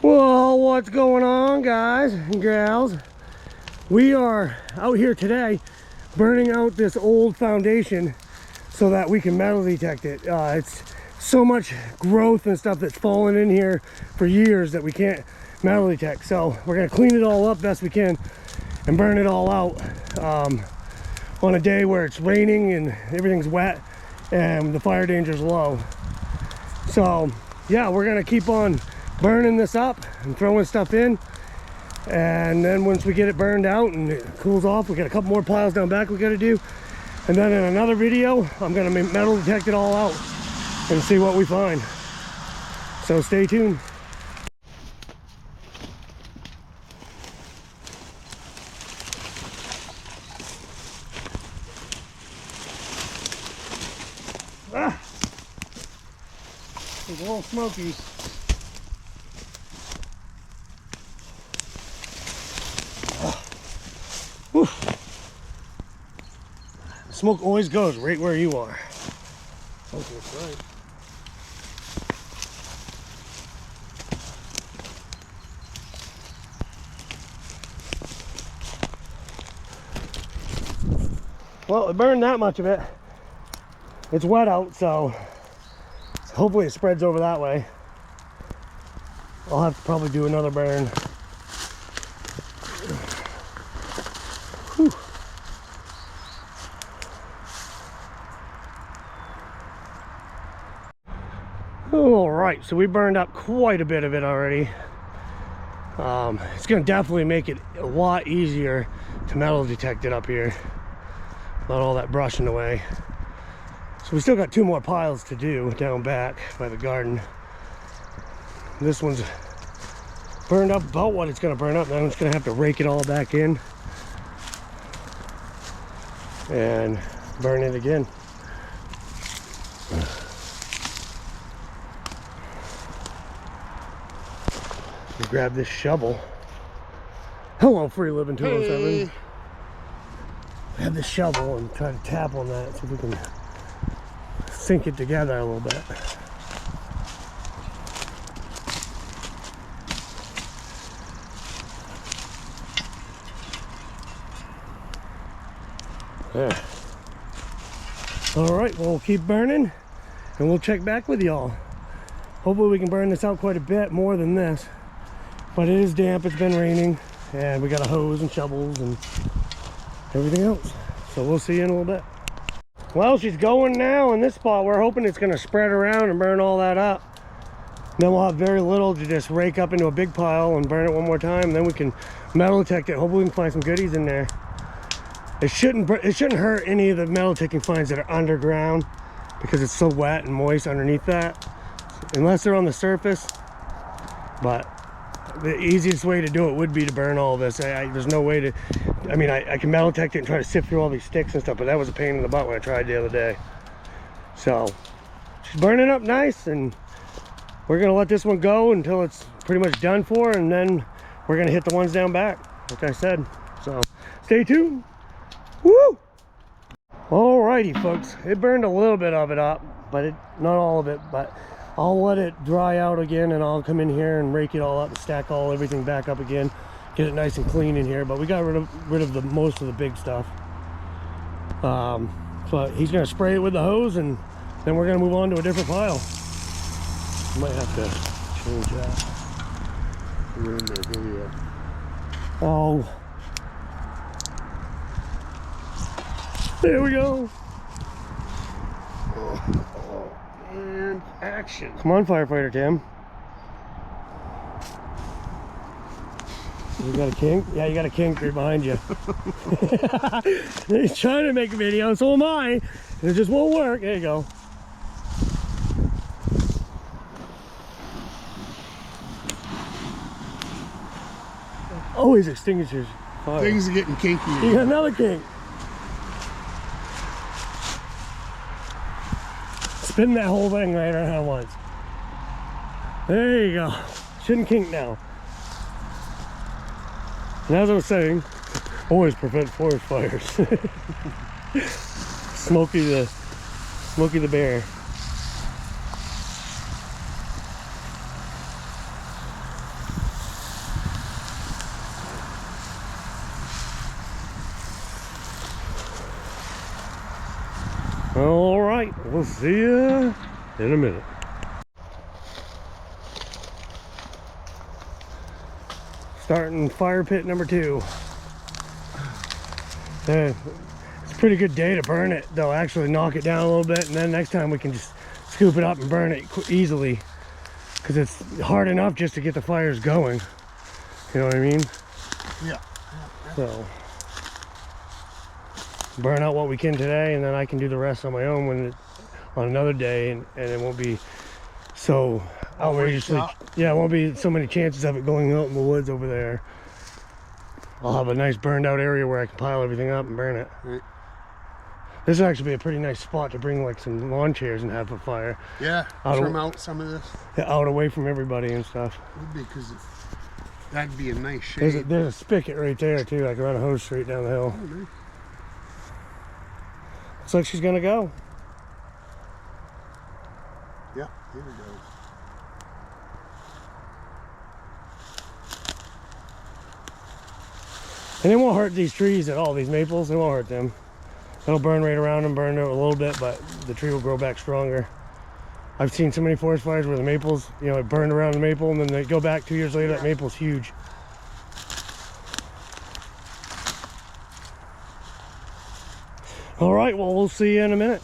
Well, what's going on, guys and gals? We are out here today burning out this old foundation so that we can metal detect it. It's so much growth and stuff that's fallen in here for years that we can't metal detect. So we're gonna clean it all up best we can and burn it all out on a day where it's raining and everything's wet and the fire danger is low. So yeah, we're gonna keep on burning this up and throwing stuff in, and then once we get it burned out and it cools off, we got a couple more piles down back we got to do, and then in another video I'm gonna metal detect it all out and see what we find. So stay tuned. It's a little smoky. Smoke always goes right where you are. Okay, that's right. Well, it burned that much of it. It's wet out, so hopefully it spreads over that way. I'll have to probably do another burn. Whew. All right, so we burned up quite a bit of it already. It's gonna definitely make it a lot easier to metal detect it up here. Not all that brushing away. So we still got 2 more piles to do down back by the garden. This one's burned up about what it's gonna burn up. Now I'm just gonna have to rake it all back in and burn it again. Grab this shovel. Hello, Free Living 207. Hey. Grab this shovel and try to tap on that so we can sink it together a little bit. There. All right, well, we'll keep burning and we'll check back with y'all. Hopefully we can burn this out quite a bit more than this. But it is damp, it's been raining, and we got a hose and shovels and everything else. So we'll see you in a little bit. Well, she's going now in this spot. We're hoping it's gonna spread around and burn all that up. Then we'll have very little to just rake up into a big pile and burn it one more time. And then we can metal detect it. Hopefully we can find some goodies in there. It shouldn't hurt any of the metal detecting finds that are underground because it's so wet and moist underneath that. Unless they're on the surface. But the easiest way to do it would be to burn all of this. There's no way to, I mean, I can metal detect it and try to sift through all these sticks and stuff, but that was a pain in the butt when I tried the other day. So she's burning up nice, and we're gonna let this one go until it's pretty much done for, and then we're gonna hit the ones down back, like I said. So stay tuned. Woo! Alrighty, folks, it burned a little bit of it up, but not all of it, but I'll let it dry out again, and I'll come in here and rake it all up and stack everything back up again, get it nice and clean in here. But we got rid of the most of the big stuff. So he's gonna spray it with the hose, and then we're gonna move on to a different pile. Might have to change that. We're in the video. Oh, there we go. And action. Come on, firefighter Tim. You got a kink? Yeah, you got a kink right behind you. He's trying to make a video, so am I. It just won't work. There you go. Always extinguishes fire. Things are getting kinky. You got another kink. Spin that whole thing right around once. There you go. Shouldn't kink now. And as I was saying, always prevent forest fires. Smokey the Bear. right, we'll see you in a minute. Starting fire pit number 2. It's a pretty good day to burn it. They'll actually knock it down a little bit, and then next time we can just scoop it up and burn it easily, because it's hard enough just to get the fires going. You know what I mean? Yeah. So burn out what we can today, and then I can do the rest on my own on another day, and it won't be so outrageously. Yeah, it won't be so many chances of it going out in the woods over there. I'll have a nice burned out area where I can pile everything up and burn it. Right. This would actually be a pretty nice spot to bring like some lawn chairs and have a fire. Yeah, trim out some of this. Out away from everybody and stuff. Would be, because that'd be a nice shade. There's a spigot right there too. I can run a hose straight down the hill. Oh, nice. Looks like she's gonna go. Yeah, here we go. And it won't hurt these trees at all, these maples, it won't hurt them. It'll burn right around them, burn it a little bit, but the tree will grow back stronger. I've seen so many forest fires where the maples, you know, it burned around the maple and then they go back 2 years later, that maple's huge. All right, well, we'll see you in a minute.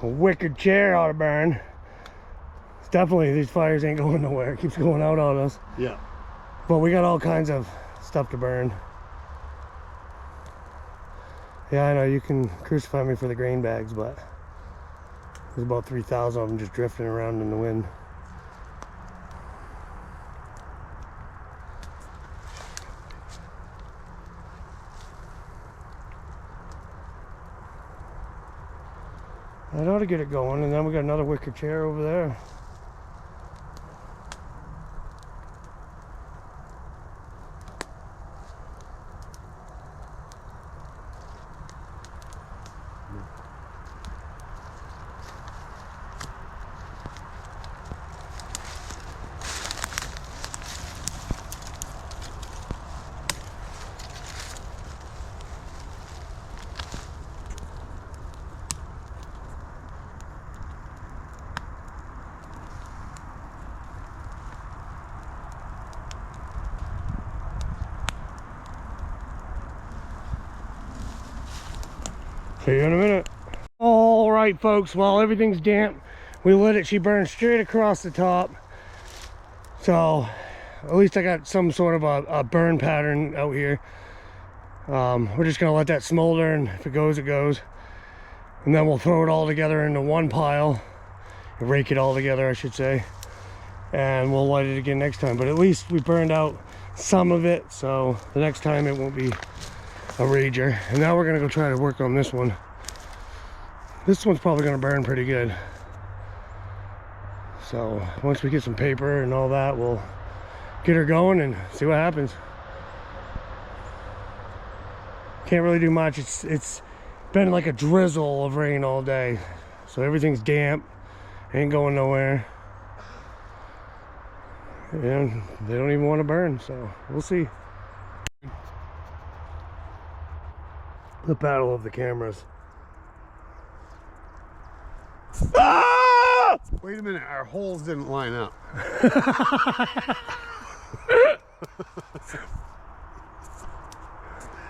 A wicker chair ought to burn. It's definitely, these fires ain't going nowhere. It keeps going out on us. Yeah. But we got all kinds of stuff to burn. Yeah, I know you can crucify me for the grain bags, but there's about 3,000 of them just drifting around in the wind. That ought to get it going, and then we got another wicker chair over there. See you in a minute. All right, folks, while everything's damp, we lit it. She burned straight across the top. So at least I got some sort of a burn pattern out here. We're just gonna let that smolder, and if it goes, it goes. And then we'll throw it all together into one pile. Rake it all together, I should say. And we'll light it again next time. But at least we burned out some of it, so the next time it won't be a rager. And now we're gonna go try to work on this one. This one's probably gonna burn pretty good. So once we get some paper and all that, we'll get her going and see what happens. Can't really do much. It's been like a drizzle of rain all day, so everything's damp, ain't going nowhere, and they don't even want to burn, so we'll see. The battle of the cameras. Ah! Wait a minute, our holes didn't line up.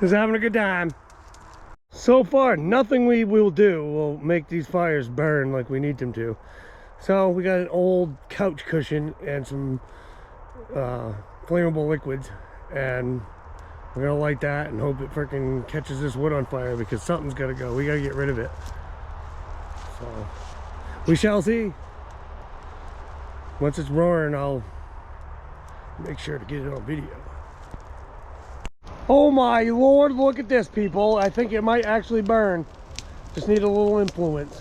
Just having a good time. So far, nothing we will do will make these fires burn like we need them to. So we got an old couch cushion and some flammable liquids, and we're gonna light that and hope it freaking catches this wood on fire, because something's gotta go. We gotta get rid of it. So we shall see. Once it's roaring, I'll make sure to get it on video. Oh my lord, look at this, people. I think it might actually burn. Just need a little influence.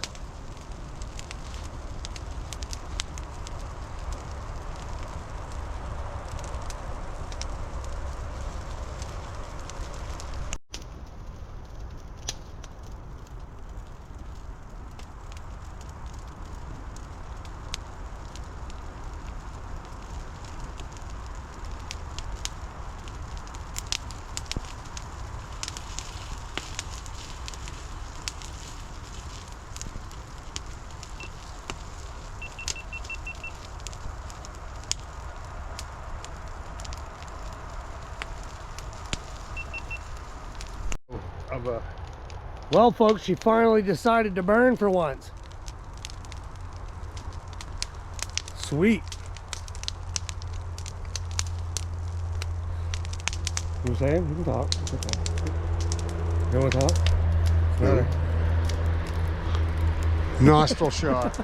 of a. Well, folks, she finally decided to burn for once. Sweet. You saying? You can talk. It's okay. You want to talk? No. Nostril shot.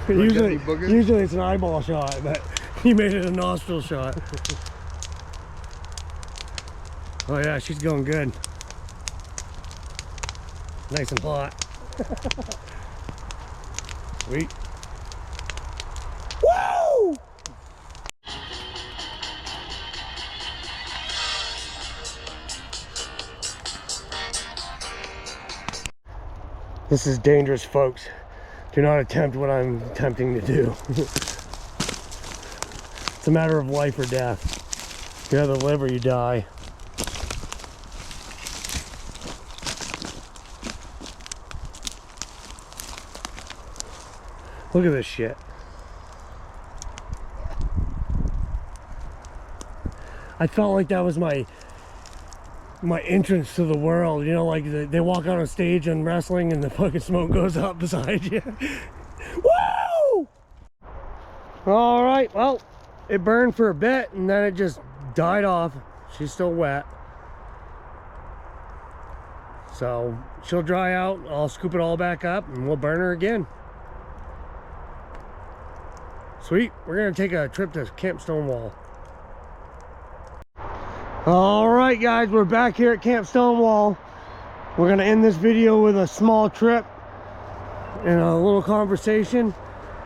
Usually any boogers? it's an eyeball shot, but he made it a nostril shot. Oh yeah, she's going good. Nice and hot. Sweet. Woo! This is dangerous, folks. Do not attempt what I'm attempting to do. It's a matter of life or death. You either live or you die. Look at this shit. I felt like that was my entrance to the world, you know, like they walk on a stage in wrestling and the fucking smoke goes up beside you. Woo! All right, well, it burned for a bit and then it just died off. She's still wet. So she'll dry out, I'll scoop it all back up and we'll burn her again. Sweet, we're gonna take a trip to Camp Stonewall. All right, guys, we're back here at Camp Stonewall. We're gonna end this video with a small trip and a little conversation.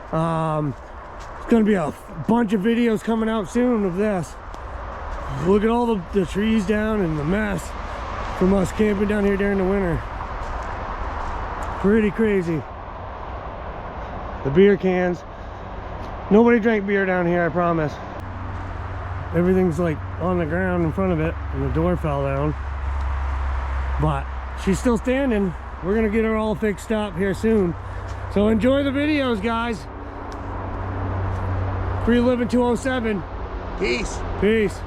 It's gonna be a bunch of videos coming out soon of this. Look at all the trees down and the mess from us camping down here during the winter. Pretty crazy. The beer cans. Nobody drank beer down here, I promise. Everything's like on the ground in front of it and the door fell down. But she's still standing. We're gonna get her all fixed up here soon. So enjoy the videos, guys. Free Living 207. Peace. Peace.